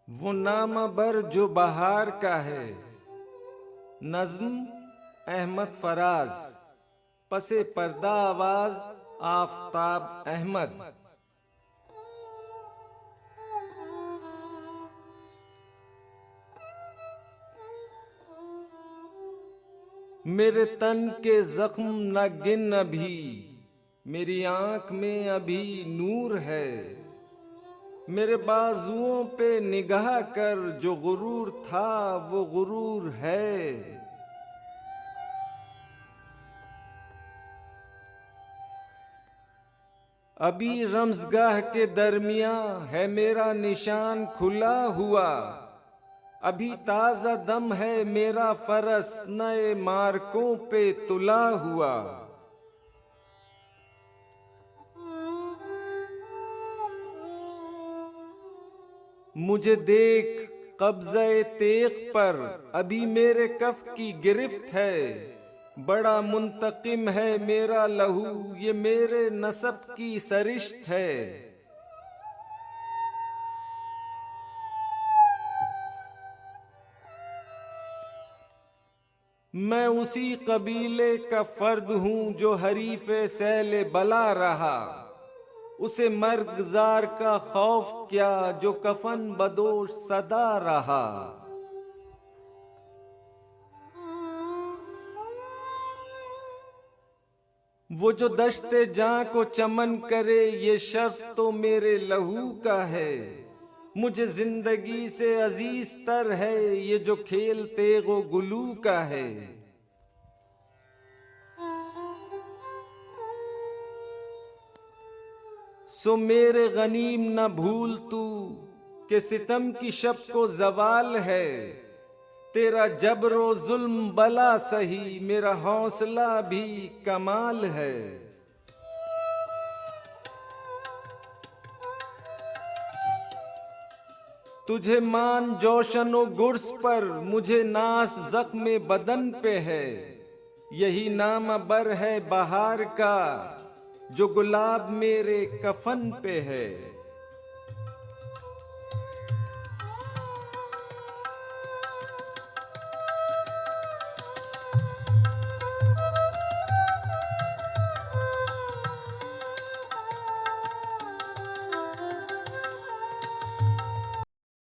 वो नामा बर जो बहार का है। नज़्म अहमद फराज। पसे पर्दा आवाज आफताब अहमद। मेरे तन के जख्म न गिन अभी, मेरी आंख में अभी नूर है। मेरे बाजुओं पे निगाह कर, जो गुरूर था वो गुरूर है। अभी रमज़गाह के दरमियां है मेरा निशान खुला हुआ। अभी ताज़ा दम है मेरा फरस नए मार्कों पे तुला हुआ। मुझे देख कब्ज़े तेग पर, अभी मेरे कफ की गिरफ्त है। बड़ा मुंतकिम है मेरा लहू, ये मेरे नसब की सरिश्त है। मैं उसी कबीले का फर्द हूँ जो हरीफे सैले बला रहा। उसे मर्गजार का खौफ क्या, जो कफन बदोश सदा रहा। वो जो दश्ते जां को चमन करे, ये शर्फ तो मेरे लहू का है। मुझे जिंदगी से अजीज तर है, ये जो खेल तेगो गुलू का है। सो मेरे गनीम न भूल तू कि सितम की शब को जवाल है। तेरा जबरो जुल्म बला सही, मेरा हौसला भी कमाल है। तुझे मान जोशनो गुर्स पर, मुझे नास जख्म बदन पे है। यही नाम बर है बहार का, जो गुलाब मेरे कफन पे है।